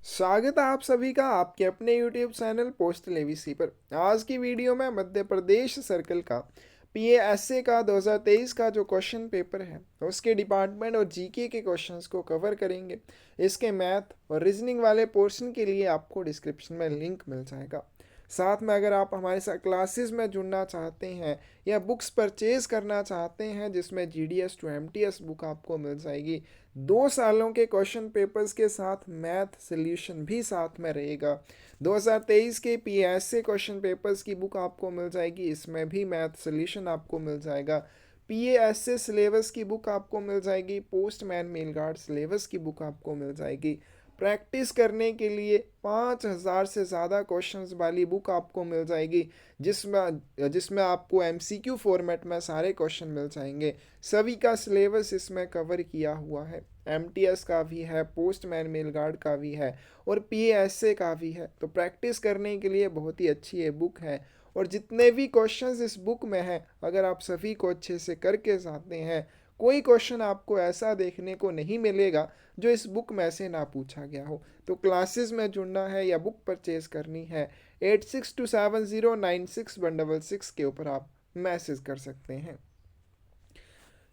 स्वागत है आप सभी का आपके अपने YouTube चैनल पोस्टल एवीसी पर। आज की वीडियो में मध्य प्रदेश सर्कल का पीएएसए का 2023 का जो क्वेश्चन पेपर है उसके डिपार्टमेंट और जीके के क्वेश्चंस को कवर करेंगे। इसके मैथ और रीजनिंग वाले पोर्शन के लिए आपको डिस्क्रिप्शन में लिंक मिल जाएगा। साथ में अगर आप हमारे साथ क्लासेस में जुड़ना चाहते हैं या बुक्स परचेज करना चाहते हैं जिसमें जीडीएस टू एमटीएस बुक आपको मिल जाएगी, 2 सालों के क्वेश्चन पेपर्स के साथ मैथ सोल्यूशन भी साथ में रहेगा। 2023 के पीएसए क्वेश्चन पेपर्स की बुक आपको मिल जाएगी, इसमें भी मैथ सोल्यूशन आपको मिल जाएगा। पीएसए सिलेबस की बुक आपको मिल जाएगी, पोस्टमैन मेल गार्ड सिलेबस की बुक आपको मिल जाएगी। प्रैक्टिस करने के लिए 5,000 से ज़्यादा क्वेश्चंस वाली बुक आपको मिल जाएगी, जिसमें आपको एमसीक्यू फॉर्मेट में सारे क्वेश्चन मिल जाएंगे। सभी का सिलेबस इसमें कवर किया हुआ है। एमटीएस का भी है, पोस्टमैन मेल गार्ड का भी है और पीएसए का भी है। तो प्रैक्टिस करने के लिए बहुत ही अच्छी ये बुक है। और जितने भी क्वेश्चंस इस बुक में हैं, अगर आप सभी को अच्छे से करके जाते हैं, कोई क्वेश्चन आपको ऐसा देखने को नहीं मिलेगा जो इस बुक में से ना पूछा गया हो। तो क्लासेस में जुड़ना है या बुक परचेज करनी है, 8627096166 के ऊपर आप मैसेज कर सकते हैं।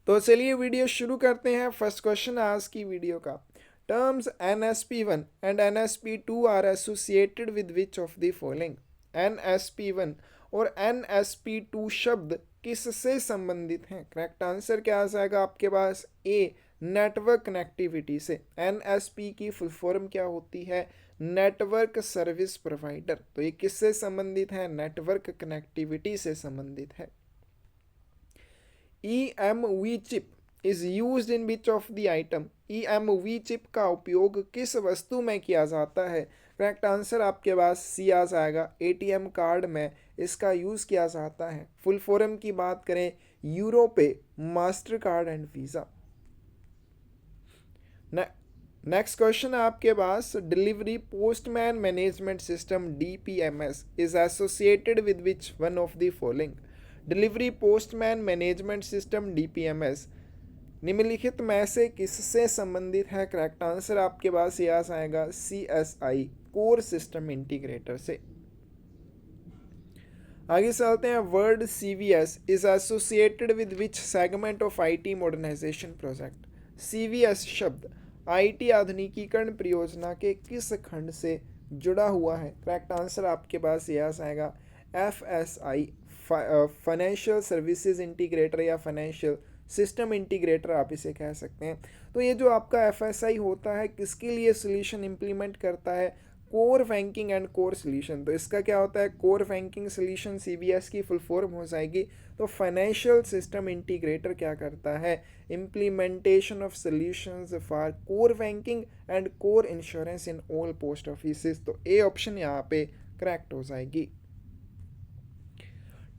तो चलिए वीडियो शुरू करते हैं। फर्स्ट क्वेश्चन आज की वीडियो का, terms NSP1 and NSP2 are associated with which of the following. NSP1 और NSP2 शब्द किससे संबंधित हैं? करेक्ट आंसर क्या आ जाएगा आपके पास? ए, नेटवर्क कनेक्टिविटी से। NSP की फुल फॉर्म क्या होती है? Network service provider. तो ये किससे संबंधित है? नेटवर्क कनेक्टिविटी से संबंधित है। EMV chip is used in which of the item. EMV chip का उपयोग किस वस्तु में किया जाता है? करेक्ट आंसर आपके पास सी आ जाएगा, एटीएम कार्ड में इसका यूज़ किया जाता है। फुल फॉर्म की बात करें, Europay, Mastercard and Visa. Next question आपके पास, delivery postman management system DPMS is associated with which one of the following. Delivery postman management system DPMS निम्नलिखित में से किससे संबंधित है? करेक्ट आंसर आपके पास ये आ जाएगा, CSI, कोर सिस्टम इंटीग्रेटर से। आगे चलते हैं, word CVS is associated with which segment of IT modernization project. CVS शब्द IT आधुनिकीकरण परियोजना के किस खंड से जुड़ा हुआ है? करेक्ट आंसर आपके पास ये आ जाएगा, FSI, फाइनेंशियल सर्विसेज इंटीग्रेटर या फाइनेंशियल सिस्टम इंटीग्रेटर आप इसे कह सकते हैं। तो ये जो आपका FSI होता है किसके लिए सोल्यूशन इंप्लीमेंट करता है? Core banking and core solution. तो इसका क्या होता है? कोर बैंकिंग सोल्यूशन CBS की फुल फॉर्म हो जाएगी। तो फाइनेंशियल सिस्टम इंटीग्रेटर क्या करता है? Implementation of solutions for core banking and core insurance in all post office. तो ए ऑप्शन यहाँ पे करेक्ट हो जाएगी।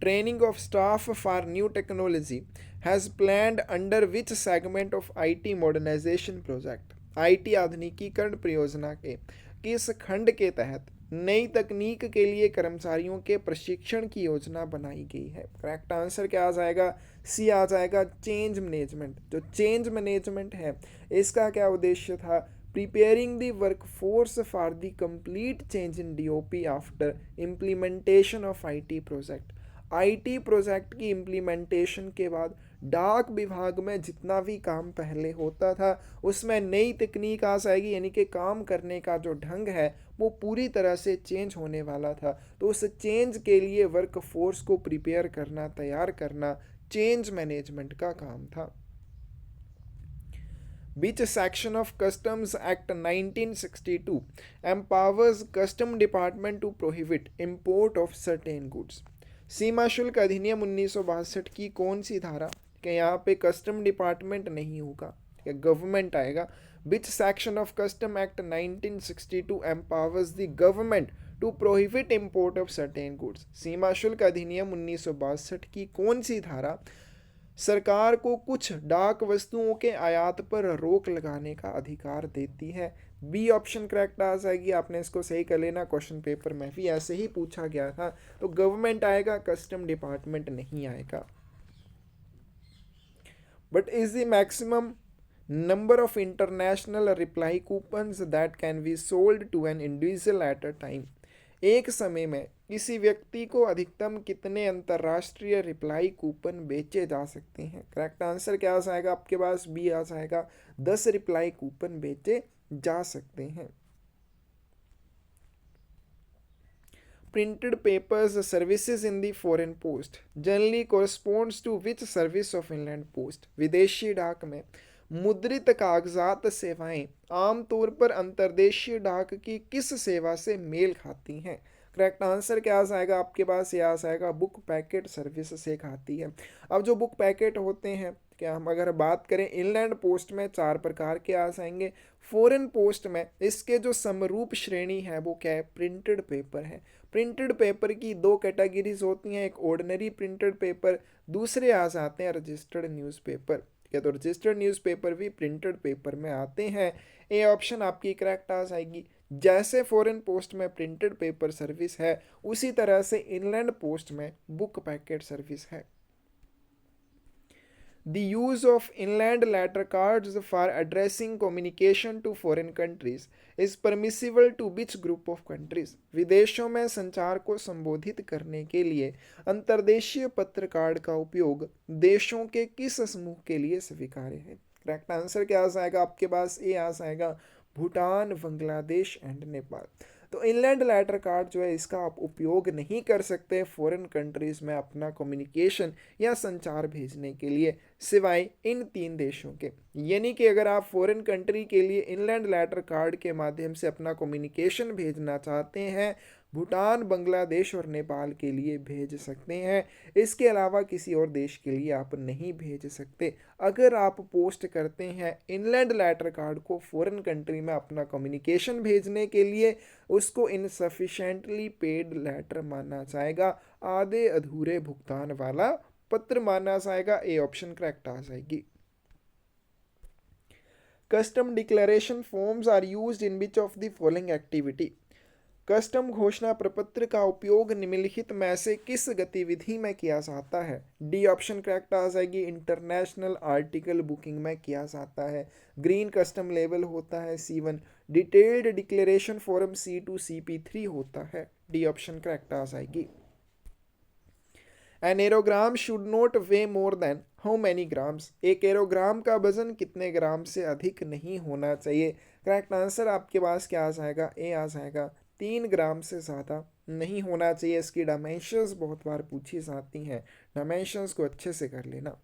Training of staff for new technology has planned under which segment of IT modernization project? IT आधुनिकीकरण परियोजना के किस खंड के तहत नई तकनीक के लिए कर्मचारियों के प्रशिक्षण की योजना बनाई गई है? करेक्ट आंसर क्या आ जाएगा? सी आ जाएगा, चेंज मैनेजमेंट। जो चेंज मैनेजमेंट है इसका क्या उद्देश्य था? Preparing the workforce for the complete change in DOP after implementation of IT project. IT project की इम्प्लीमेंटेशन के बाद डाक विभाग में जितना भी काम पहले होता था उसमें नई तकनीक आ जाएगी, यानी कि काम करने का जो ढंग है वो पूरी तरह से चेंज होने वाला था। तो उस चेंज के लिए वर्क फोर्स को प्रिपेयर करना, तैयार करना चेंज मैनेजमेंट का काम था। Which section of Customs Act 1962 empowers Custom Department to prohibit import of certain goods? सीमा शुल्क अधिनियम 1962 की कौन सी धारा कि यहाँ पे कस्टम डिपार्टमेंट नहीं होगा, गवर्नमेंट आएगा। Which section of custom act 1962 empowers the government to prohibit import of certain goods. सीमा शुल्क अधिनियम 1962 की कौन सी धारा सरकार को कुछ डाक वस्तुओं के आयात पर रोक लगाने का अधिकार देती है? बी ऑप्शन करेक्ट आ जाएगी। आपने इसको सही कर लेना, क्वेश्चन पेपर में भी ऐसे ही पूछा गया था। तो गवर्नमेंट आएगा, कस्टम डिपार्टमेंट नहीं आएगा। But is the maximum number of international reply coupons that can be sold to an individual at a time. एक समय में किसी व्यक्ति को अधिकतम कितने अंतर्राष्ट्रीय रिप्लाई कूपन बेचे जा सकते हैं? करेक्ट आंसर क्या आ जाएगा आपके पास? बी आ जाएगा, 10 रिप्लाई कूपन बेचे जा सकते हैं। Printed papers services in the foreign post generally corresponds to which service of inland post? विदेशी डाक में मुद्रित कागजात सेवाएं आमतौर पर अंतर्देशीय डाक की किस सेवा से मेल खाती हैं? करेक्ट आंसर क्या आ जाएगा आपके पास? ये आ जाएगा बुक पैकेट सर्विस से खाती है। अब जो बुक पैकेट होते हैं, क्या हम अगर बात करें इनलैंड पोस्ट में 4 प्रकार के आ जाएंगे। फॉरेन पोस्ट में इसके जो समरूप श्रेणी है वो क्या है? प्रिंटेड पेपर है। प्रिंटेड पेपर की 2 कैटेगरीज होती हैं, एक ऑर्डिनरी प्रिंटेड पेपर, दूसरे आ जाते हैं रजिस्टर्ड न्यूज़पेपर। क्या तो रजिस्टर्ड न्यूज़पेपर भी प्रिंटेड पेपर में आते हैं। ए ऑप्शन आपकी करेक्ट आ जाएगी। जैसे फॉरेन पोस्ट में प्रिंटेड पेपर सर्विस है, उसी तरह से इनलैंड पोस्ट में बुक पैकेट सर्विस है। The use of inland letter cards for addressing communication to foreign countries is permissible to which group of countries? विदेशों में संचार को संबोधित करने के लिए अंतर्देशीय पत्र कार्ड का उपयोग देशों के किस समूह के लिए स्वीकार्य है? करेक्ट आंसर क्या आ जाएगा आपके पास? ए आ जाएगा, भूटान, बांग्लादेश एंड नेपाल। तो इनलैंड लेटर कार्ड जो है इसका आप उपयोग नहीं कर सकते फॉरेन कंट्रीज़ में अपना कम्युनिकेशन या संचार भेजने के लिए, सिवाय इन 3 देशों के। यानी कि अगर आप फॉरेन कंट्री के लिए इनलैंड लेटर कार्ड के माध्यम से अपना कम्युनिकेशन भेजना चाहते हैं, भूटान, बांग्लादेश और नेपाल के लिए भेज सकते हैं। इसके अलावा किसी और देश के लिए आप नहीं भेज सकते। अगर आप पोस्ट करते हैं इनलैंड लेटर कार्ड को फॉरेन कंट्री में अपना कम्युनिकेशन भेजने के लिए, उसको इनसफिशेंटली पेड लेटर माना जाएगा, आधे अधूरे भुगतान वाला पत्र माना जाएगा। ए ऑप्शन करेक्ट आ जाएगी। Custom declaration forms are used in which of the following activity? Custom घोषणा प्रपत्र का उपयोग निम्नलिखित में से किस गतिविधि में किया जाता है? डी ऑप्शन करेक्ट आ जाएगी, इंटरनेशनल आर्टिकल बुकिंग में किया जाता है। ग्रीन कस्टम लेवल होता है C1, detailed declaration form C2 CP3 होता है। डी ऑप्शन करेक्ट आ जाएगी। An aerogram should not weigh more than how many grams? एक एरोग्राम का वजन कितने ग्राम से अधिक नहीं होना चाहिए? करेक्ट आंसर आपके पास क्या आ जाएगा? ए आ जाएगा, 3 ग्राम से ज़्यादा नहीं होना चाहिए। इसकी डायमेंशंस बहुत बार पूछी जाती हैं, डायमेंशंस को अच्छे से कर लेना।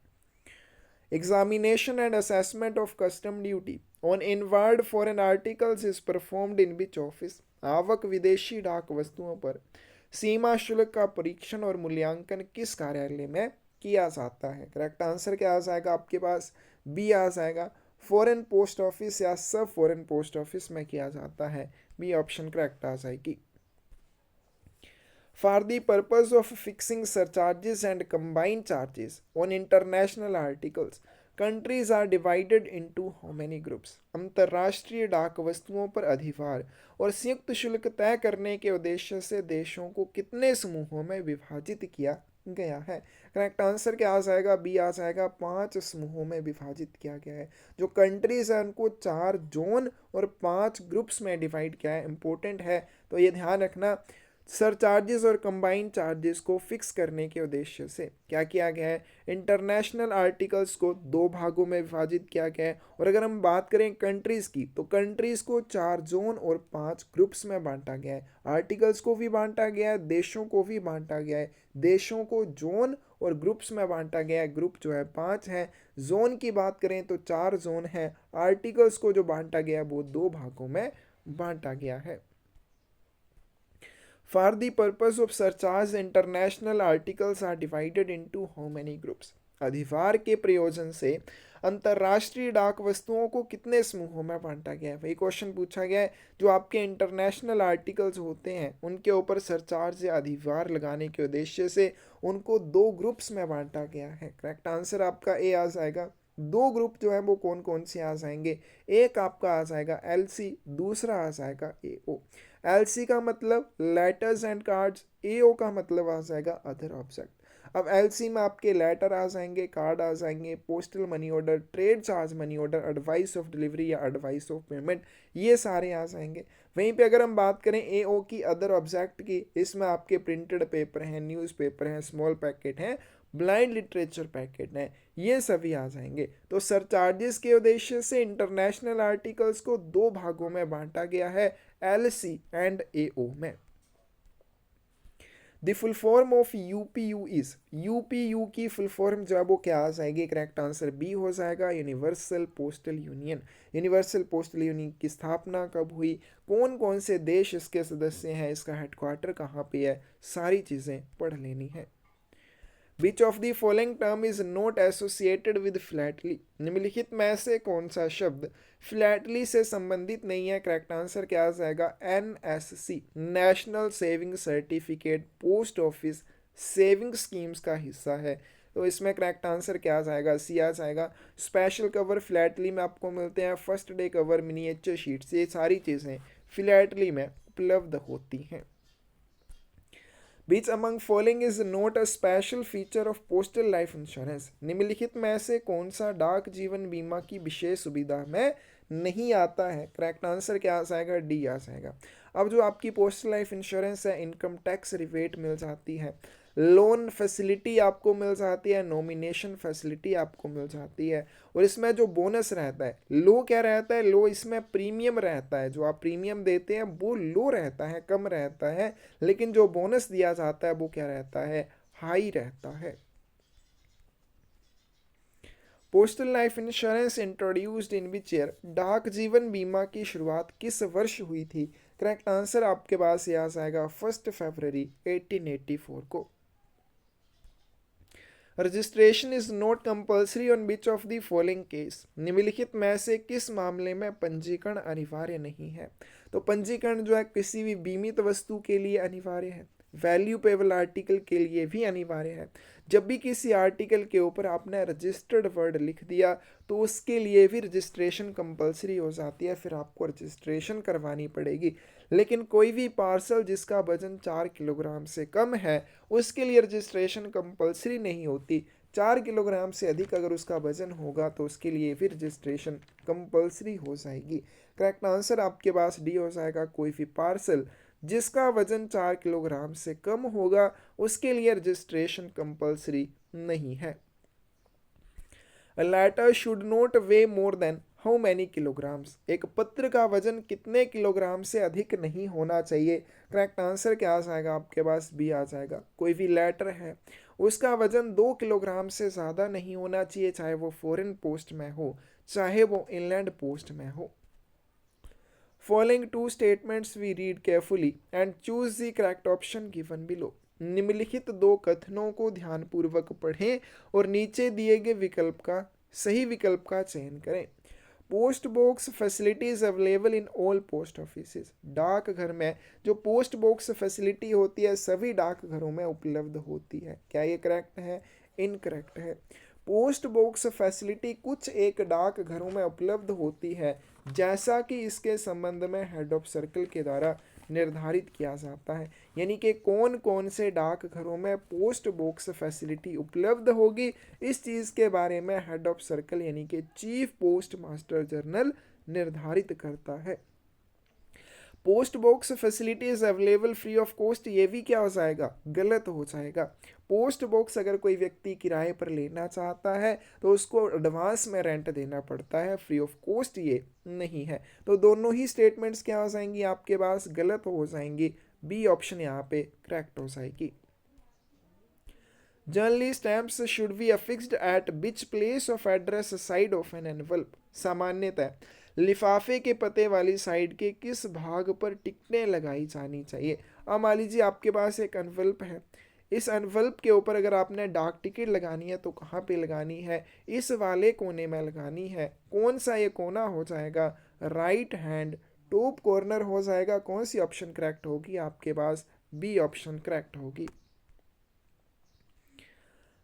Examination and assessment of custom duty on inward foreign articles is performed in which office? आवक विदेशी डाक वस्तुओं पर सीमा शुल्क का परीक्षण और मूल्यांकन किस कार्यालय में किया जाता है? करेक्ट आंसर क्या आ जाएगा आपके पास? बी आ जाएगा, फॉरेन पोस्ट ऑफिस या सब फॉरेन पोस्ट ऑफिस में किया जाता है। बी ऑप्शन करेक्ट आ जाएगी। For the purpose of fixing surcharges and combined charges on international articles countries are divided into how many groups? अंतर्राष्ट्रीय डाक वस्तुओं पर अधिभार और संयुक्त शुल्क तय करने के उद्देश्य से देशों को कितने समूहों में विभाजित किया गया है? करेक्ट आंसर क्या आ जाएगा? बी आ जाएगा, 5 समूहों में विभाजित किया गया है। जो कंट्रीज है उनको 4 जोन और 5 ग्रुप्स में डिवाइड किया है। इंपॉर्टेंट है, तो ये ध्यान रखना। सरचार्जेस और कंबाइंड चार्जेस को फिक्स करने के उद्देश्य से क्या किया गया है? इंटरनेशनल आर्टिकल्स को 2 भागों में विभाजित किया गया है। और अगर हम बात करें कंट्रीज़ की, तो कंट्रीज़ को 4 जोन और 5 ग्रुप्स में बांटा गया है। आर्टिकल्स को भी बांटा गया है, देशों को भी बांटा गया है। देशों को जोन और ग्रुप्स में बांटा गया है। ग्रुप जो है 5 है। जोन की बात करें तो 4 जोन है। आर्टिकल्स को जो बांटा गया है वो 2 भागों में बांटा गया है। For the purpose of surcharge, international articles are divided into how many groups? अधिभार के प्रयोजन से अंतर्राष्ट्रीय डाक वस्तुओं को कितने समूहों में बांटा गया है? वही क्वेश्चन पूछा गया है। जो आपके इंटरनेशनल आर्टिकल्स होते हैं उनके ऊपर सरचार्ज या अधिभार लगाने के उद्देश्य से उनको 2 ग्रुप्स में बांटा गया है। करेक्ट आंसर आपका ए आ जाएगा। 2 ग्रुप जो है वो कौन कौन से आ जाएंगे? एक आपका आ जाएगा LC, दूसरा आ जाएगा AO। LC का मतलब लेटर्स एंड कार्ड्स, AO का मतलब आ जाएगा अदर ऑब्जेक्ट। अब एलसी में आपके लेटर आ जाएंगे, कार्ड आ जाएंगे, postal money order, trade charge money order, advice of delivery या एडवाइस ऑफ पेमेंट, ये सारे आ जाएंगे। वहीं पे अगर हम बात करें एओ की, अदर ऑब्जेक्ट की, इसमें आपके प्रिंटेड पेपर हैं, न्यूज़पेपर हैं, स्मॉल पैकेट हैं, ब्लाइंड लिटरेचर पैकेट हैं, ये सभी आ जाएंगे। तो सरचार्जेस के उद्देश्य से इंटरनेशनल आर्टिकल्स को दो भागों में बांटा गया है, एलसी एंड एओ में। The full form of UPU is, UPU की फुल फॉर्म जो है वो क्या आ जाएगी? करेक्ट आंसर बी हो जाएगा, universal postal union. Universal postal union की स्थापना कब हुई, कौन कौन से देश इसके सदस्य हैं, इसका हेडक्वार्टर कहाँ पे है, सारी चीज़ें पढ़ लेनी है। विच of the following term is not associated with Flatley, निम्नलिखित में से कौन सा शब्द फ्लैटली से संबंधित नहीं है? करेक्ट आंसर क्या आ जाएगा? NSC, national saving certificate post office saving schemes का हिस्सा है। तो इसमें करेक्ट आंसर क्या आ जाएगा? सी आ जाएगा। स्पेशल कवर फ्लैटली में आपको मिलते हैं, first day cover, miniature sheets, ये सारी चीज़ें फ्लैटली में उपलब्ध होती हैं। Which among following is not a special feature of postal life insurance, निम्नलिखित में से कौन सा डाक जीवन बीमा की विशेष सुविधा में नहीं आता है? करेक्ट आंसर क्या आ जाएगा? डी आ जाएगा। अब जो आपकी पोस्टल लाइफ इंश्योरेंस है, इनकम टैक्स रिबेट मिल जाती है, लोन फैसिलिटी आपको मिल जाती है, नॉमिनेशन फैसिलिटी आपको मिल जाती है, और इसमें जो बोनस रहता है, लो क्या रहता है? लो इसमें प्रीमियम रहता है, जो आप प्रीमियम देते हैं वो लो रहता है, कम रहता है, लेकिन जो बोनस दिया जाता है वो क्या रहता है? हाई रहता है। Postal life insurance introduced in which year, डाक जीवन बीमा की शुरुआत किस वर्ष हुई थी? करेक्ट आंसर आपके पास ये आ जाएगा 1 फरवरी 1884 को। Registration is not compulsory on which of the following case, निम्नलिखित में से किस मामले में पंजीकरण अनिवार्य नहीं है? तो पंजीकरण जो है किसी भी बीमित वस्तु के लिए अनिवार्य है, वैल्यूएबल आर्टिकल के लिए भी अनिवार्य है। जब भी किसी आर्टिकल के ऊपर आपने रजिस्टर्ड वर्ड लिख दिया तो उसके लिए भी रजिस्ट्रेशन कंपलसरी हो जाती है, फिर आपको रजिस्ट्रेशन करवानी पड़ेगी। लेकिन कोई भी पार्सल जिसका वजन 4 किलोग्राम से कम है उसके लिए रजिस्ट्रेशन कंपलसरी नहीं होती। 4 किलोग्राम से अधिक अगर उसका वजन होगा तो उसके लिए भी रजिस्ट्रेशन कंपलसरी हो जाएगी। करेक्ट आंसर आपके पास डी हो जाएगा। कोई भी पार्सल जिसका वजन 4 किलोग्राम से कम होगा उसके लिए रजिस्ट्रेशन कंपलसरी नहीं है। A letter should not weigh more than how many kilograms, एक पत्र का वजन कितने किलोग्राम से अधिक नहीं होना चाहिए? करेक्ट आंसर क्या आ जाएगा आपके पास? बी आ जाएगा। कोई भी लेटर है उसका वजन 2 किलोग्राम से ज़्यादा नहीं होना चाहिए, चाहे वो फॉरेन पोस्ट में हो चाहे वो इनलैंड पोस्ट में हो। Following two statements we read carefully and choose the correct option given below, निम्नलिखित दो कथनों को ध्यानपूर्वक पढ़ें और नीचे दिए गए विकल्प का सही विकल्प का चयन करें। Post box facilities available in all post offices, डाकघर में जो पोस्ट बॉक्स फैसिलिटी होती है सभी डाकघरों में उपलब्ध होती है। क्या ये करेक्ट है? इनकरेक्ट है। पोस्ट बॉक्स फैसिलिटी कुछ एक डाकघरों में उपलब्ध होती है जैसा कि इसके संबंध में हेड ऑफ सर्कल के द्वारा निर्धारित किया जाता है, यानी कि कौन कौन से डाकघरों में पोस्ट बॉक्स फैसिलिटी उपलब्ध होगी इस चीज़ के बारे में हेड ऑफ सर्कल यानी कि चीफ पोस्ट मास्टर जनरल निर्धारित करता है। Post box facilities available free of cost, ये भी क्या हो जाएगा? गलत हो जाएगा। पोस्ट बॉक्स अगर कोई व्यक्ति किराए पर लेना चाहता है तो उसको एडवांस में रेंट देना पड़ता है, फ्री ऑफ कॉस्ट ये नहीं है। तो दोनों ही स्टेटमेंट्स क्या हो जाएंगी आपके पास? गलत हो जाएंगी। बी ऑप्शन यहाँ पे करेक्ट हो जाएगी। Generally stamps should be affixed at which place of address side of an envelope, सामान्यतः लिफाफे के पते वाली साइड के किस भाग पर टिकटें लगाई जानी चाहिए? अब मान लीजिए आपके पास एक एनवल्प है, इस एनवल्प के ऊपर अगर आपने डाक टिकट लगानी है तो कहाँ पे लगानी है? इस वाले कोने में लगानी है। कौन सा ये कोना हो जाएगा? राइट हैंड टॉप कॉर्नर हो जाएगा। कौन सी ऑप्शन करेक्ट होगी आपके पास? बी ऑप्शन करेक्ट होगी।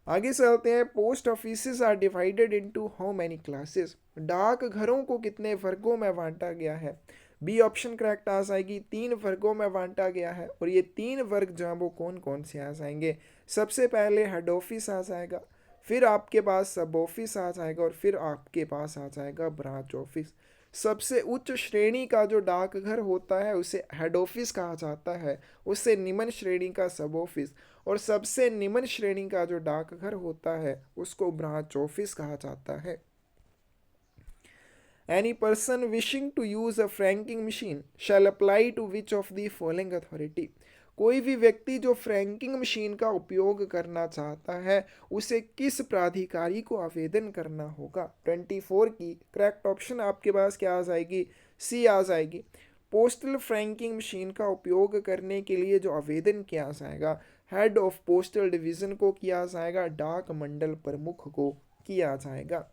आगे चलते हैं। Post offices are divided into how many classes, डाकघरों को कितने वर्गों में बांटा गया है? बी ऑप्शन करेक्ट आ जाएगी। 3 वर्गों में बांटा गया है और ये 3 वर्ग जो हैं वो कौन कौन से आ जाएंगे? सबसे पहले हेड ऑफिस आ जाएगा, फिर आपके पास सब ऑफिस आ जाएगा और फिर आपके पास आ जाएगा ब्रांच ऑफिस। सबसे उच्च श्रेणी का जो डाकघर होता है उसे हेड ऑफिस कहा जाता है, उससे निम्न श्रेणी का सब ऑफिस, और सबसे निम्न श्रेणी का जो डाकघर होता है उसको ब्रांच ऑफिस कहा जाता है। Any person wishing to use a franking machine shall apply to which of the following authority? कोई भी व्यक्ति जो फ्रैंकिंग मशीन का उपयोग करना चाहता है उसे किस प्राधिकारी को आवेदन करना होगा? 24 की करेक्ट ऑप्शन आपके पास क्या आ जाएगी? सी आ जाएगी। पोस्टल फ्रैंकिंग मशीन का उपयोग करने के लिए जो आवेदन किया जाएगा हेड ऑफ पोस्टल डिवीजन को किया जाएगा, डाक मंडल प्रमुख को किया जाएगा।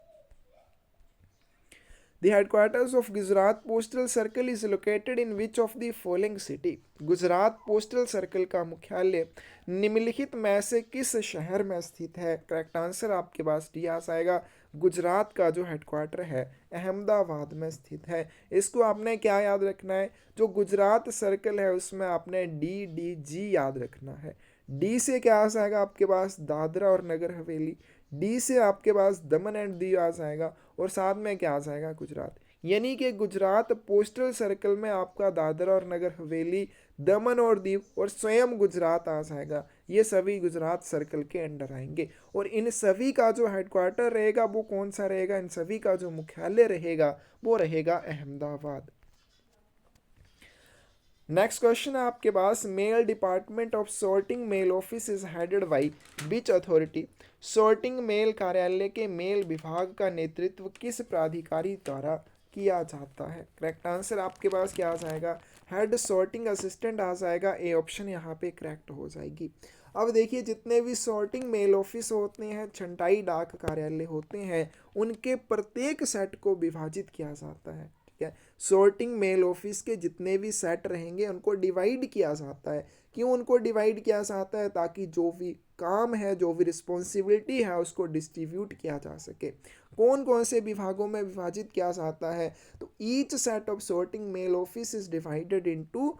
The headquarters of Gujarat Postal Circle is located in which of the following city? Gujarat postal circle का मुख्यालय निम्नलिखित में से किस शहर में स्थित है? करेक्ट आंसर आपके पास डी आ जाएगा। गुजरात का जो हेडक्वार्टर है अहमदाबाद में स्थित है। इसको आपने क्या याद रखना है? जो गुजरात सर्कल है उसमें आपने DDG याद रखना है। डी से क्या आ जाएगा आपके पास? दादरा और नगर हवेली। डी से आपके पास दमन एंड दीव आ जाएगा और साथ में क्या आ जाएगा? गुजरात। यानी कि गुजरात पोस्टल सर्कल में आपका दादरा और नगर हवेली, दमन और दीव और स्वयं गुजरात आ जाएगा। ये सभी गुजरात सर्कल के अंडर आएंगे और इन सभी का जो हेडक्वार्टर रहेगा वो कौन सा रहेगा? इन सभी का जो मुख्यालय रहेगा वो रहेगा अहमदाबाद। नेक्स्ट क्वेश्चन है आपके पास, mail department of sorting mail office is headed by which authority? Sorting mail कार्यालय के मेल विभाग का नेतृत्व किस प्राधिकारी द्वारा किया जाता है? करेक्ट आंसर आपके पास क्या आ जाएगा? हेड सॉर्टिंग असिस्टेंट आ जाएगा। ए ऑप्शन यहाँ पे करेक्ट हो जाएगी। अब देखिए जितने भी सॉर्टिंग मेल ऑफिस होते हैं, छंटाई डाक कार्यालय होते हैं, उनके प्रत्येक सेट को विभाजित किया जाता है। ठीक है, सॉर्टिंग मेल ऑफिस के जितने भी सेट रहेंगे उनको डिवाइड किया जाता है। क्यों उनको डिवाइड किया जाता है? ताकि जो भी काम है, जो भी रिस्पॉन्सिबिलिटी है उसको डिस्ट्रीब्यूट किया जा सके। कौन कौन से विभागों में विभाजित किया जाता है? तो each set of sorting mail office is divided into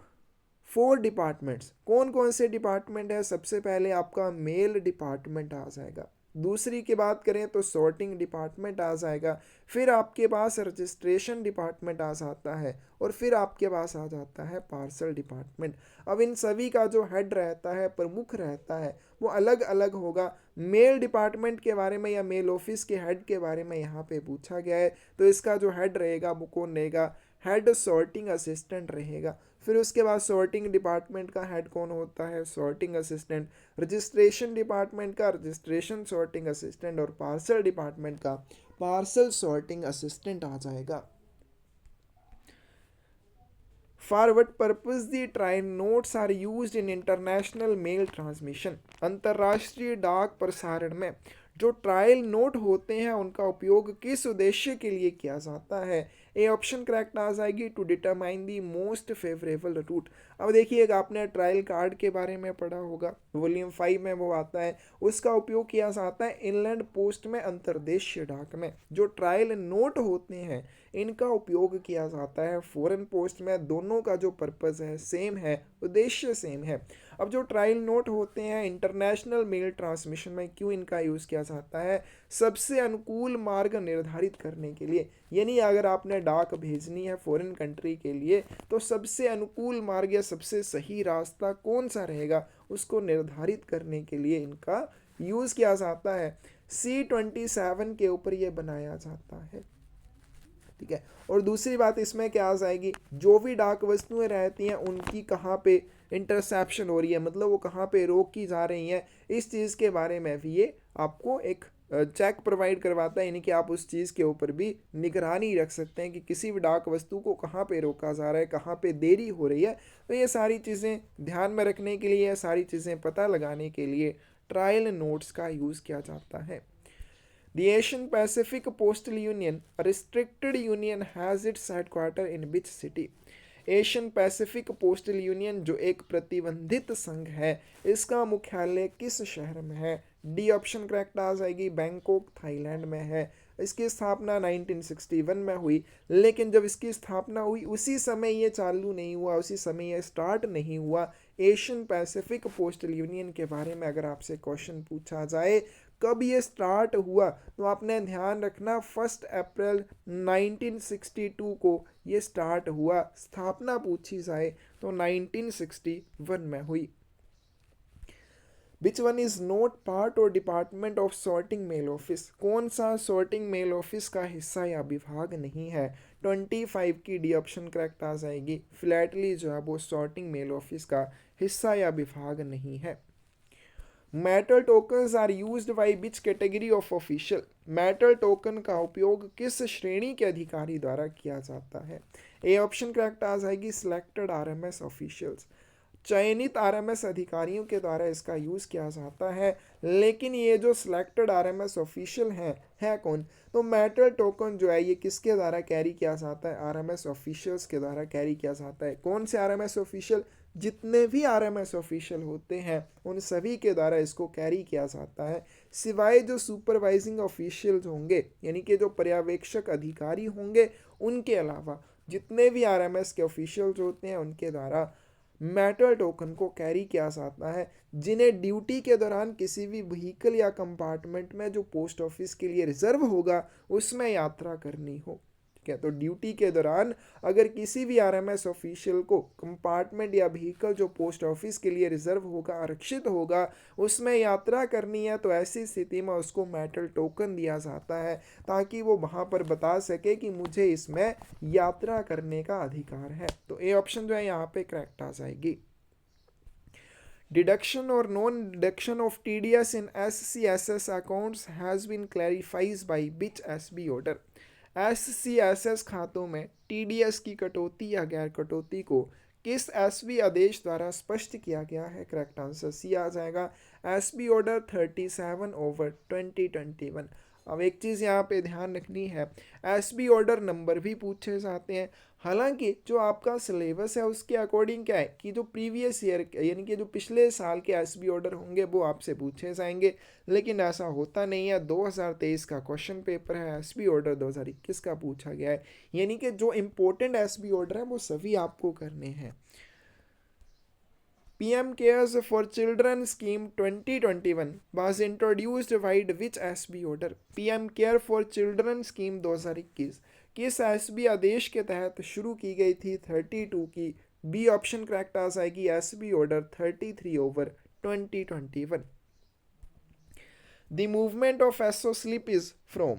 4 departments. कौन कौन से डिपार्टमेंट है? सबसे पहले आपका मेल डिपार्टमेंट आ जाएगा, दूसरी की बात करें तो सॉर्टिंग डिपार्टमेंट आ जाएगा, फिर आपके पास रजिस्ट्रेशन डिपार्टमेंट आ जाता है और फिर आपके पास आ जाता है पार्सल डिपार्टमेंट। अब इन सभी का जो हेड रहता है, प्रमुख रहता है, वो अलग अलग होगा। मेल डिपार्टमेंट के बारे में या मेल ऑफिस के हेड के बारे में यहाँ पे पूछा गया है, तो इसका जो हेड रहेगा वो कौन रहेगा? हेड सॉर्टिंग असिस्टेंट रहेगा। फिर उसके बाद सॉर्टिंग डिपार्टमेंट का हेड कौन होता है? Sorting assistant. रजिस्ट्रेशन डिपार्टमेंट का रजिस्ट्रेशन सॉर्टिंग असिस्टेंट और पार्सल डिपार्टमेंट का पार्सल सॉर्टिंग असिस्टेंट आ जाएगा। For what purpose the trial notes are used in international mail transmission? अंतर्राष्ट्रीय डाक प्रसारण में जो ट्रायल नोट होते हैं उनका उपयोग किस उद्देश्य के लिए किया जाता है? ए ऑप्शन करेक्ट आ जाएगी, to determine the most favourable route. अब देखिएगा आपने ट्रायल कार्ड के बारे में पढ़ा होगा, वॉल्यूम 5 में वो आता है। उसका उपयोग किया जाता है इनलैंड पोस्ट में, अंतर्देशीय डाक में। जो ट्रायल नोट होते हैं इनका उपयोग किया जाता है फॉरेन पोस्ट में। दोनों का जो पर्पज़ है सेम है, उद्देश्य सेम है। अब जो ट्रायल नोट होते हैं इंटरनेशनल मेल ट्रांसमिशन में क्यों इनका यूज़ किया जाता है? सबसे अनुकूल मार्ग निर्धारित करने के लिए। यानी अगर आपने डाक भेजनी है फॉरेन कंट्री के लिए तो सबसे अनुकूल मार्ग या सबसे सही रास्ता कौन सा रहेगा उसको निर्धारित करने के लिए इनका यूज़ किया जाता है। C27 के ऊपर ये बनाया जाता है। ठीक है, और दूसरी बात इसमें क्या आ जाएगी? जो भी डाक वस्तुएं रहती हैं उनकी कहाँ पे इंटरसेप्शन हो रही है, मतलब वो कहाँ पे रोकी जा रही हैं, इस चीज़ के बारे में भी ये आपको एक चेक प्रोवाइड करवाता है। यानी कि आप उस चीज़ के ऊपर भी निगरानी रख सकते हैं कि किसी भी डाक वस्तु को कहाँ पे रोका जा रहा है, कहाँ पे देरी हो रही है। तो ये सारी चीज़ें ध्यान में रखने के लिए, सारी चीज़ें पता लगाने के लिए ट्रायल नोट्स का यूज़ किया जाता है। The Asian Pacific Postal Union, a restricted union, has its headquarter in which city? Asian Pacific postal union जो एक प्रतिबंधित संघ है, इसका मुख्यालय किस शहर में है? डी ऑप्शन करेक्ट आ जाएगी, बैंकॉक थाईलैंड में है। इसकी स्थापना 1961 में हुई, लेकिन जब इसकी स्थापना हुई उसी समय ये चालू नहीं हुआ, उसी समय ये स्टार्ट नहीं हुआ। एशियन पैसिफिक पोस्टल यूनियन के बारे में अगर आपसे क्वेश्चन पूछा जाए कब ये स्टार्ट हुआ, तो आपने ध्यान रखना 1 अप्रैल 1962 को ये स्टार्ट हुआ। स्थापना पूछी जाए तो 1961 में हुई। Which one is not part और department of sorting mail office? कौन सा सॉर्टिंग मेल ऑफिस का हिस्सा या विभाग नहीं है? 25 की डी ऑप्शन करेक्ट आ जाएगी। फ्लैटली जो है वो सॉर्टिंग मेल ऑफिस का हिस्सा या विभाग नहीं है। Metal tokens are used by which category of official? Metal token का उपयोग किस श्रेणी के अधिकारी द्वारा किया जाता है? ए ऑप्शन करेक्ट आ जाएगी, सिलेक्टेड आरएमएस ऑफिशियल्स। चयनित आरएमएस अधिकारियों के द्वारा इसका यूज किया जाता है। लेकिन ये जो सिलेक्टेड आरएमएस ऑफिशियल है कौन? तो मेटल टोकन जो है ये किसके द्वारा कैरी किया जाता है? आरएमएस ऑफिशियल्स के द्वारा कैरी किया जाता है। कौन से आरएमएस ऑफिशियल? जितने भी आरएमएस ऑफिशियल होते हैं उन सभी के द्वारा इसको कैरी किया जाता है, सिवाय जो सुपरवाइजिंग ऑफिशियल्स होंगे यानी कि जो पर्यवेक्षक अधिकारी होंगे उनके अलावा जितने भी आरएमएस के ऑफिशियल्स होते हैं उनके द्वारा मेटल टोकन को कैरी किया जाता है, जिन्हें ड्यूटी के दौरान किसी भी व्हीकल या कंपार्टमेंट में जो पोस्ट ऑफिस के लिए रिजर्व होगा उसमें यात्रा करनी हो। ठीक है, तो ड्यूटी के दौरान अगर किसी भी आरएमएस ऑफिशियल को कंपार्टमेंट या व्हीकल जो पोस्ट ऑफिस के लिए रिजर्व होगा, आरक्षित होगा, उसमें यात्रा करनी है तो ऐसी स्थिति में उसको मेटल टोकन दिया जाता है ताकि वो वहाँ पर बता सके कि मुझे इसमें यात्रा करने का अधिकार है। तो ए ऑप्शन जो है यहाँ पे करेक्ट आ जाएगी। Deduction or non-deduction of TDS in SCSS accounts has been clarified by which SB order? SCSS खातों में TDS की कटौती या गैर कटौती को किस SB आदेश द्वारा स्पष्ट किया गया है? करेक्ट आंसर सी आ जाएगा, SB ऑर्डर 37/2021। अब एक चीज़ यहाँ पे ध्यान रखनी है, SB ऑर्डर नंबर भी पूछे जाते हैं। हालांकि जो आपका सिलेबस है उसके अकॉर्डिंग क्या है कि जो प्रीवियस ईयर यानी कि जो पिछले साल के एसबी ऑर्डर होंगे वो आपसे पूछे जाएंगे, लेकिन ऐसा होता नहीं है। 2023 का क्वेश्चन पेपर है, एसबी ऑर्डर 2021 का पूछा गया है, यानी कि जो इम्पोर्टेंट एसबी ऑर्डर है वो सभी आपको करने हैं। PM Cares for Children Scheme 2021 was introduced by which SB order? PM Care for Children Scheme 2021 किस SB आदेश के तहत शुरू की गई थी? 32 की बी ऑप्शन करेक्ट आ जाएगी, SB order 33/2021। The movement of SO slip is from?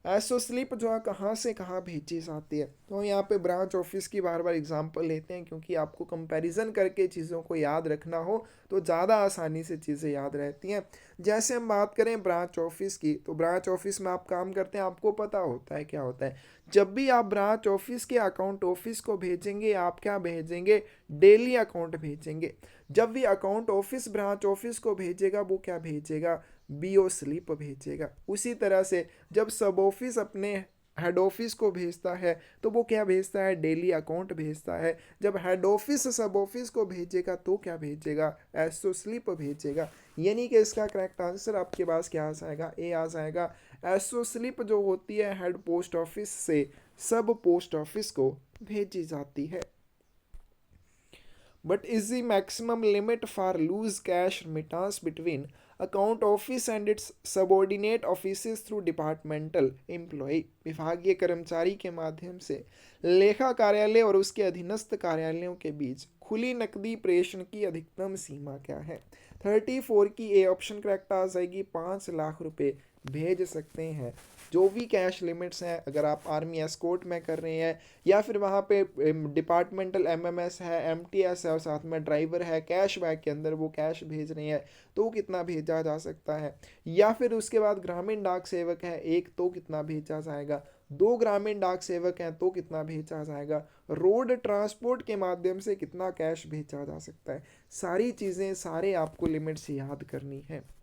SO slip जो है कहाँ से कहाँ भेजी जाती है? तो यहाँ पे ब्रांच ऑफिस की बार बार एग्जांपल लेते हैं क्योंकि आपको कंपैरिजन करके चीज़ों को याद रखना हो तो ज़्यादा आसानी से चीज़ें याद रहती हैं। जैसे हम बात करें ब्रांच ऑफिस की, तो ब्रांच ऑफिस में आप काम करते हैं, आपको पता होता है क्या होता है। जब भी आप ब्रांच ऑफिस के अकाउंट ऑफिस को भेजेंगे आप क्या भेजेंगे? डेली अकाउंट भेजेंगे। जब भी अकाउंट ऑफिस ब्रांच ऑफिस को भेजेगा वो क्या भेजेगा? बीओ स्लिप भेजेगा। उसी तरह से जब सब ऑफिस अपने हेड ऑफिस को भेजता है तो वो क्या भेजता है? डेली अकाउंट भेजता है। जब हेड ऑफिस सब ऑफिस को भेजेगा तो क्या भेजेगा? एसओ स्लिप भेजेगा। यानी कि इसका करेक्ट आंसर आपके पास क्या आ जाएगा? ए आ जाएगा। एसओ स्लिप जो होती है हेड पोस्ट ऑफिस से सब पोस्ट ऑफिस को भेजी जाती है। But is the maximum limit for loose cash remittance between account office and its subordinate offices through departmental employee? विभागीय कर्मचारी के माध्यम से लेखा कार्यालय और उसके अधीनस्थ कार्यालयों के बीच खुली नकदी प्रेषण की अधिकतम सीमा क्या है? 34 की ए ऑप्शन करेक्ट आ जाएगी। 5 लाख रुपए भेज सकते हैं। जो भी कैश लिमिट्स हैं, अगर आप आर्मी एस्कॉर्ट में कर रहे हैं या फिर वहाँ पे डिपार्टमेंटल एमएमएस है, एमटीएस है और साथ में ड्राइवर है, कैश बैग के अंदर वो कैश भेज रहे हैं तो कितना भेजा जा सकता है? या फिर उसके बाद ग्रामीण डाक सेवक है एक तो कितना भेजा जाएगा? 2 ग्रामीण डाक सेवक हैं तो कितना भेजा जाएगा? रोड ट्रांसपोर्ट के माध्यम से कितना कैश भेजा जा सकता है? सारी चीज़ें सारे आपको लिमिट्स याद करनी है।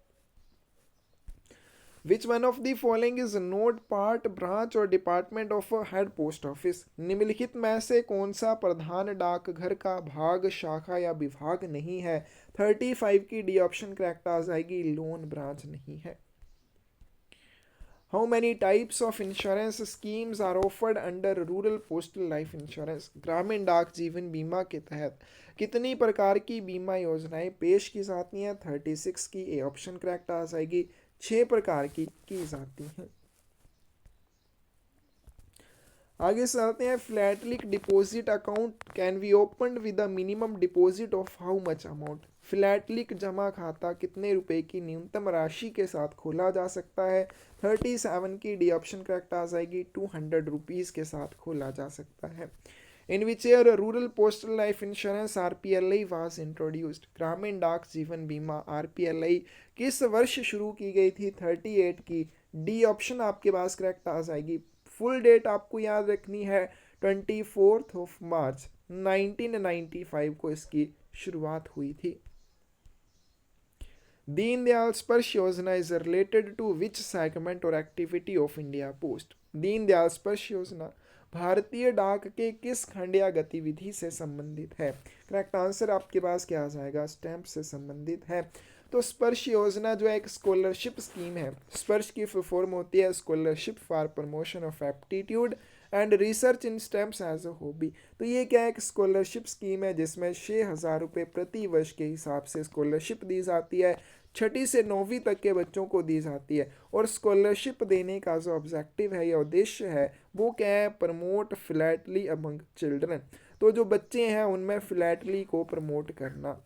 Which one of the following is not part, branch or department of a head post office? निम्नलिखित में से कौन सा प्रधान डाकघर का भाग, शाखा या विभाग नहीं है? 35 की डी ऑप्शन करेक्ट आ जाएगी, लोन ब्रांच नहीं है। How many types of insurance schemes are offered under rural postal life insurance, ग्रामीण डाक जीवन बीमा के तहत कितनी प्रकार की बीमा योजनाएं पेश की जाती हैं? 36 की ए ऑप्शन करेक्ट आ जाएगी। 6 प्रकार की जाती हैं। आगे चलते हैं। फ्लैटलिक deposit account can be open with a minimum deposit of how much amount, फ्लैटलिक जमा खाता कितने रुपए की न्यूनतम राशि के साथ खोला जा सकता है? 37 की डी ऑप्शन करेक्ट आ जाएगी। 200 रुपीज़ के साथ खोला जा सकता है। In which year rural postal life insurance RPLI was introduced, ग्रामीण डाक जीवन बीमा आरपीएलआई किस वर्ष शुरू की गई थी? 38 की डी ऑप्शन आपके पास करेक्ट आ जाएगी। फुल डेट आपको याद रखनी है, 24 मार्च 1995 को इसकी शुरुआत हुई थी। Deendayal Sparsh Yojana is related to which segment or activity of India Post, Deendayal Sparsh Yojana भारतीय डाक के किस खंड या गतिविधि से संबंधित है? करेक्ट आंसर आपके पास क्या आ जाएगा? स्टैंप से संबंधित है। तो स्पर्श योजना जो है एक स्कॉलरशिप स्कीम है। स्पर्श की फुल फॉर्म होती है scholarship for promotion of aptitude and research in stamps as a hobby. तो ये क्या है? एक स्कॉलरशिप स्कीम है जिसमें 6,000 रुपये प्रति वर्ष के हिसाब से स्कॉलरशिप दी जाती है। 6ठी से 9वीं तक के बच्चों को दी जाती है। और स्कॉलरशिप देने का जो ऑब्जेक्टिव है या उद्देश्य है वो क्या है? Promote philately among children. तो जो बच्चे हैं उनमें फिलैटली को प्रमोट करना।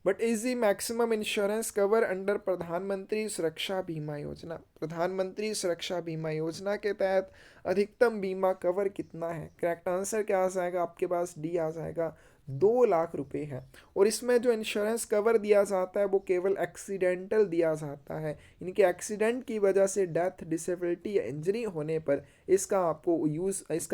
But is the maximum insurance cover under प्रधानमंत्री सुरक्षा बीमा योजना, प्रधानमंत्री सुरक्षा बीमा योजना के तहत अधिकतम बीमा कवर कितना है? करेक्ट आंसर क्या आ जाएगा आपके पास? डी आ जाएगा। 2 लाख रुपए है। और इसमें जो इंश्योरेंस कवर दिया जाता है वो केवल एक्सीडेंटल दिया जाता है। इनके एक्सीडेंट की वजह से डेथ, डिसेबिलिटी या इंजरी होने पर इसका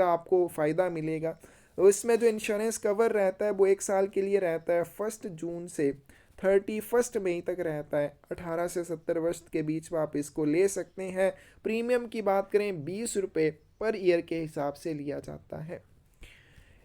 आपको फ़ायदा मिलेगा। तो इसमें जो इंश्योरेंस कवर रहता है वो 1 साल के लिए रहता है। 1 जून से 31 मई तक रहता है। 18 से 70 वर्ष के बीच में आप इसको ले सकते हैं। प्रीमियम की बात करें 20 रुपये पर ईयर के हिसाब से लिया जाता है।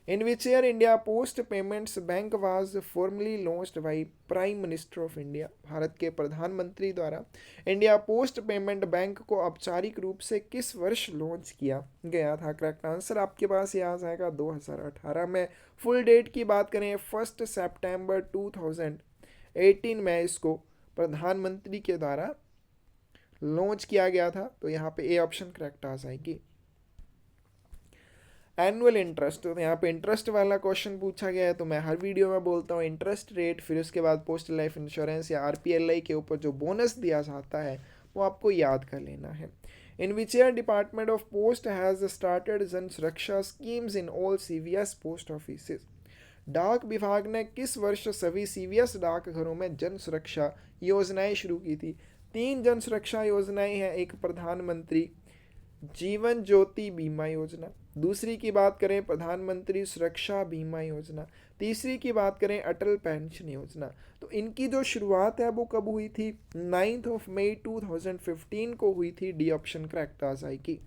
In which year India Post payments bank was formally launched by prime minister of India, Bharat के प्रधानमंत्री द्वारा इंडिया पोस्ट पेमेंट बैंक को औपचारिक रूप से किस वर्ष लॉन्च किया गया था? करेक्ट आंसर आपके पास ये आ जाएगा 2018 में। फुल डेट की बात करें 1 सितंबर 2018 में इसको प्रधानमंत्री के द्वारा लॉन्च किया गया था। तो यहाँ पे ए ऑप्शन करेक्ट आ जाएगी। एनुअल इंटरेस्ट, तो यहाँ पे इंटरेस्ट वाला क्वेश्चन पूछा गया है। तो मैं हर वीडियो में बोलता हूँ इंटरेस्ट रेट, फिर उसके बाद पोस्टल लाइफ इंश्योरेंस या आरपीएलआई के ऊपर जो बोनस दिया जाता है वो आपको याद कर लेना है। In which year department of post has started Jan Suraksha schemes in all CVS post offices, डाक विभाग ने किस वर्ष सभी सीवीएस डाकघरों में जन सुरक्षा योजनाएं शुरू की थी? 3 जन सुरक्षा योजनाएं हैं। एक प्रधानमंत्री जीवन ज्योति बीमा योजना, दूसरी की बात करें प्रधानमंत्री सुरक्षा बीमा योजना, तीसरी की बात करें अटल पेंशन योजना। तो इनकी जो शुरुआत है वो कब हुई थी? 9 मई 2015 को हुई थी। डी ऑप्शन करेक्ट आ जाएगी।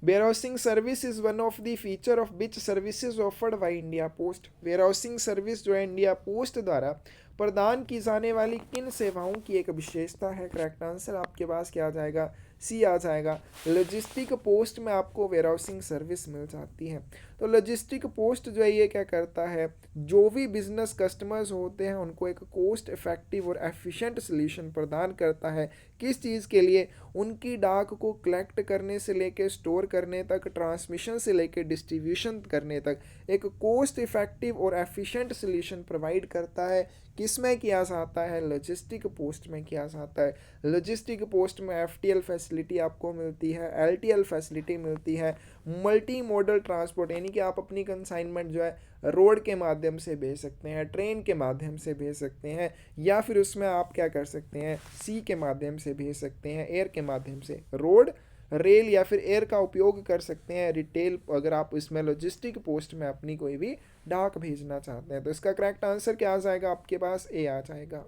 Warehousing service is one of the feature of which services offered by India post, warehousing service जो है इंडिया पोस्ट द्वारा प्रदान की जाने वाली किन सेवाओं की एक विशेषता है? करेक्ट आंसर आपके पास क्या आ जाएगा? सी आ जाएगा। लॉजिस्टिक पोस्ट में आपको वेयरहाउसिंग सर्विस मिल जाती है। तो लॉजिस्टिक पोस्ट जो है ये क्या करता है? जो भी बिजनेस कस्टमर्स होते हैं उनको एक कोस्ट इफेक्टिव और एफिशिएंट सोल्यूशन प्रदान करता है। किस चीज़ के लिए? उनकी डाक को कलेक्ट करने से लेकर स्टोर करने तक, ट्रांसमिशन से लेकर डिस्ट्रीब्यूशन करने तक एक कोस्ट इफेक्टिव और एफिशिएंट सोल्यूशन प्रोवाइड करता है। किस में किया जाता है? लॉजिस्टिक पोस्ट में किया जाता है। लॉजिस्टिक पोस्ट में एफटीएल फैसिलिटी आपको मिलती है, एलटीएल फैसिलिटी मिलती है, मल्टी मॉडल ट्रांसपोर्ट यानी कि आप अपनी कंसाइनमेंट जो है रोड के माध्यम से भेज सकते हैं, ट्रेन के माध्यम से भेज सकते हैं, या फिर उसमें आप क्या कर सकते हैं? सी के माध्यम से भेज सकते हैं, एयर के माध्यम से। रोड, रेल या फिर एयर का उपयोग कर सकते हैं। रिटेल अगर आप इसमें लॉजिस्टिक पोस्ट में अपनी कोई भी डाक भेजना चाहते हैं। तो इसका करेक्ट आंसर क्या आ जाएगा आपके पास? ए आ जाएगा।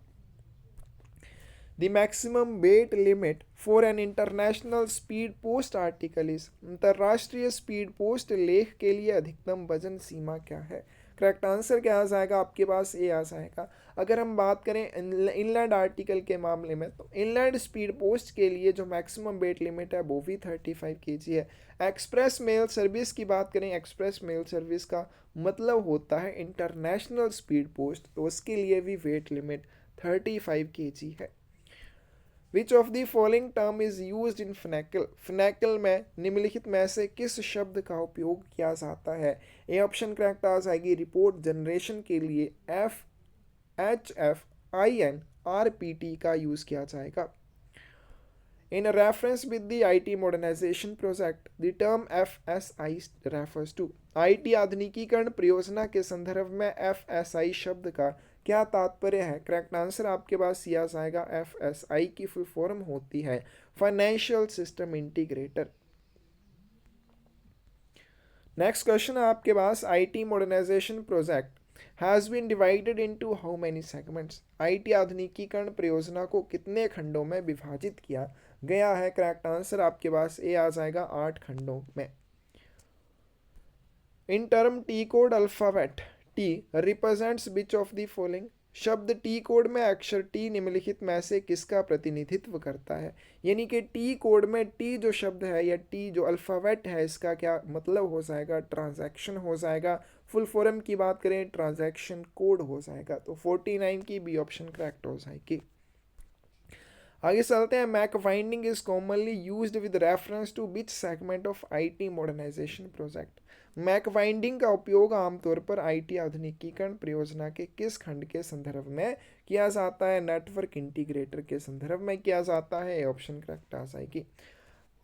The maximum weight limit for an international speed post article is, अंतर्राष्ट्रीय स्पीड पोस्ट लेख के लिए अधिकतम वजन सीमा क्या है? करेक्ट आंसर क्या आ जाएगा आपके पास, ए आ जाएगा। अगर हम बात करें इनलैंड आर्टिकल के मामले में, तो इनलैंड स्पीड पोस्ट के लिए जो मैक्सिमम वेट लिमिट है वो भी 35 kg है। एक्सप्रेस मेल सर्विस की बात करें, एक्सप्रेस मेल सर्विस का मतलब होता है इंटरनेशनल स्पीड पोस्ट, तो उसके लिए भी वेट लिमिट 35 kg है। विच of the following term is use in Finacle, Finacle में निम्नलिखित में से किस शब्द का उपयोग किया जाता है। ए ऑप्शन करेक्ट आ जाएगी रिपोर्ट जनरेशन के लिए FHFINRPT का यूज किया जाएगा। In reference with the IT modernization project, the term FSI refers to। IT आधुनिकीकरण परियोजना के संदर्भ में FSI शब्द का क्या तात्पर्य है। करेक्ट आंसर आपके पास यह जाएगा, FSI की फुल फॉर्म होती है financial system integrator. Next question है आपके पास, IT modernization project has been divided into how many segments. IT आधुनिकीकरण परियोजना को कितने खंडों में विभाजित किया गया है। करेक्ट आंसर आपके पास ए आ जाएगा, 8 खंडों में। In term T code alphabet T represents which of the following. शब्द टी कोड में अक्षर टी निम्नलिखित में से किसका प्रतिनिधित्व करता है। यानी कि टी कोड में टी जो शब्द है या टी जो अल्फाबेट है, इसका क्या मतलब हो जाएगा, ट्रांजैक्शन हो जाएगा। फुल फॉर्म की बात करें, ट्रांजैक्शन कोड हो जाएगा। तो 49 की बी ऑप्शन करेक्ट हो जाएगी। आगे चलते हैं, mac finding is commonly used with reference to which segment of IT modernization project. Mac finding का उपयोग आमतौर पर IT आधुनिकीकरण परियोजना के किस खंड के संदर्भ में किया जाता है। नेटवर्क इंटीग्रेटर के संदर्भ में किया जाता है। ऑप्शन करेक्ट आ जाएगी।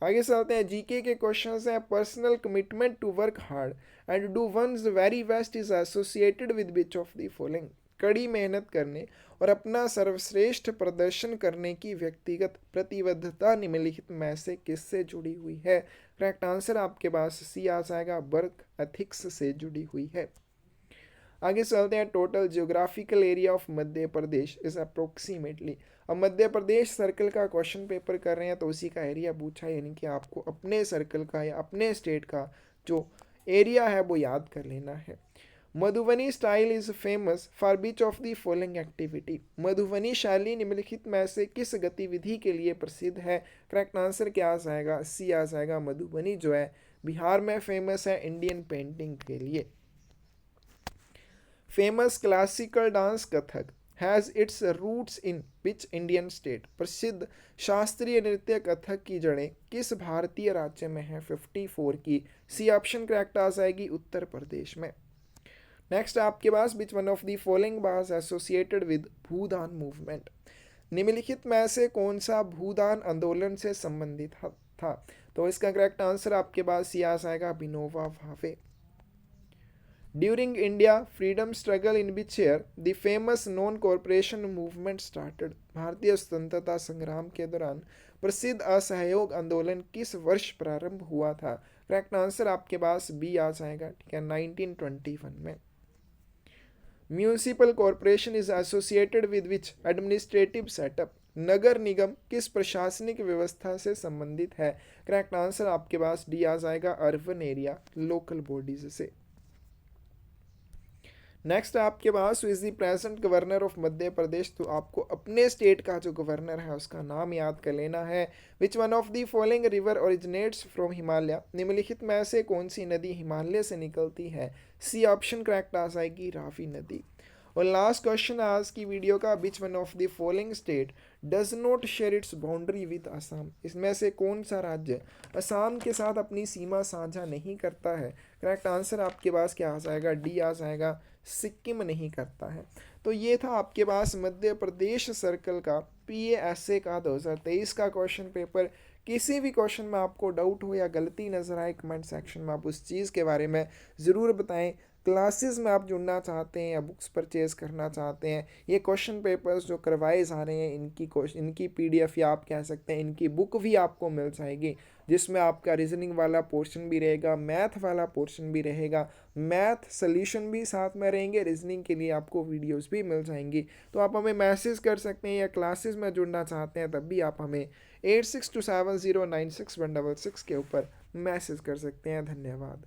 आगे चलते हैं, जीके के क्वेश्चंस हैं। Personal commitment to work hard and do one's very best is associated with which of the following. कड़ी मेहनत करने और अपना सर्वश्रेष्ठ प्रदर्शन करने की व्यक्तिगत प्रतिबद्धता निम्नलिखित में से किससे जुड़ी हुई है। करेक्ट आंसर आपके पास सी आ जाएगा, वर्क एथिक्स से जुड़ी हुई है। आगे चलते हैं, total geographical area of Madhya Pradesh is approximately. अब मध्य प्रदेश सर्कल का क्वेश्चन पेपर कर रहे हैं, तो उसी का एरिया पूछा है, यानी कि आपको अपने सर्कल का या अपने स्टेट का जो एरिया है वो याद कर लेना है। Madhubani style is famous for which of the following activity. Madhubani शैली निम्नलिखित में से किस गतिविधि के लिए प्रसिद्ध है। करेक्ट आंसर क्या आ जाएगा, सी आ जाएगा। मधुबनी जो है बिहार में फेमस है इंडियन पेंटिंग के लिए। Famous classical dance Kathak has its roots in which Indian state. प्रसिद्ध शास्त्रीय नृत्य कथक की जड़ें किस भारतीय राज्य में है। 54 की सी ऑप्शन करेक्ट आ जाएगी, उत्तर प्रदेश में। नेक्स्ट आपके पास, which one of the following was associated with Bhoodan movement. निम्नलिखित में से कौन सा भूदान आंदोलन से संबंधित था। तो इसका करेक्ट आंसर आपके पास ये आ जाएगा, Vinoba Bhave. During India freedom struggle in which year the famous non corporation movement started. भारतीय स्वतंत्रता संग्राम के दौरान प्रसिद्ध असहयोग आंदोलन किस वर्ष प्रारंभ हुआ था। करेक्ट आंसर आपके पास बी आ जाएगा, ठीक है, 1921 में। Municipal corporation is associated with which administrative setup. नगर निगम किस प्रशासनिक व्यवस्था से संबंधित है। करेक्ट आंसर आपके पास डी आ जाएगा, अर्बन एरिया लोकल बॉडीज से। नेक्स्ट आपके पास is the present governor of Madhya Pradesh. तो आपको अपने स्टेट का जो गवर्नर है उसका नाम याद कर लेना है। विच one of the following river originates from Himalaya. निम्नलिखित में से कौन सी नदी हिमालय से निकलती है। सी ऑप्शन करेक्ट आ जाएगी, रावी नदी। और लास्ट क्वेश्चन आज की वीडियो का, विच one of the following state does not share its boundary with Assam. इसमें से कौन सा राज्य असम के साथ अपनी सीमा साझा नहीं करता है। करेक्ट आंसर आपके पास क्या आ जाएगा, डी आ जाएगा, सिक्किम नहीं करता है। तो ये था आपके पास मध्य प्रदेश सर्कल का PASA का 2023 का क्वेश्चन पेपर। किसी भी क्वेश्चन में आपको डाउट हो या गलती नज़र आए, कमेंट सेक्शन में आप उस चीज़ के बारे में ज़रूर बताएं। क्लासेस में आप जुड़ना चाहते हैं या बुक्स परचेज करना चाहते हैं, ये क्वेश्चन पेपर्स जो करवाए जा रहे हैं इनकी PDF या आप कह सकते हैं इनकी बुक भी आपको मिल जाएगी, जिसमें आपका रीजनिंग वाला पोर्शन भी रहेगा, मैथ वाला पोर्शन भी रहेगा, मैथ सोल्यूशन भी साथ में रहेंगे, रीजनिंग के लिए आपको वीडियोस भी मिल जाएंगी। तो आप हमें मैसेज कर सकते हैं या क्लासेस में जुड़ना चाहते हैं तब भी आप हमें 8627096166 के ऊपर मैसेज कर सकते हैं। धन्यवाद।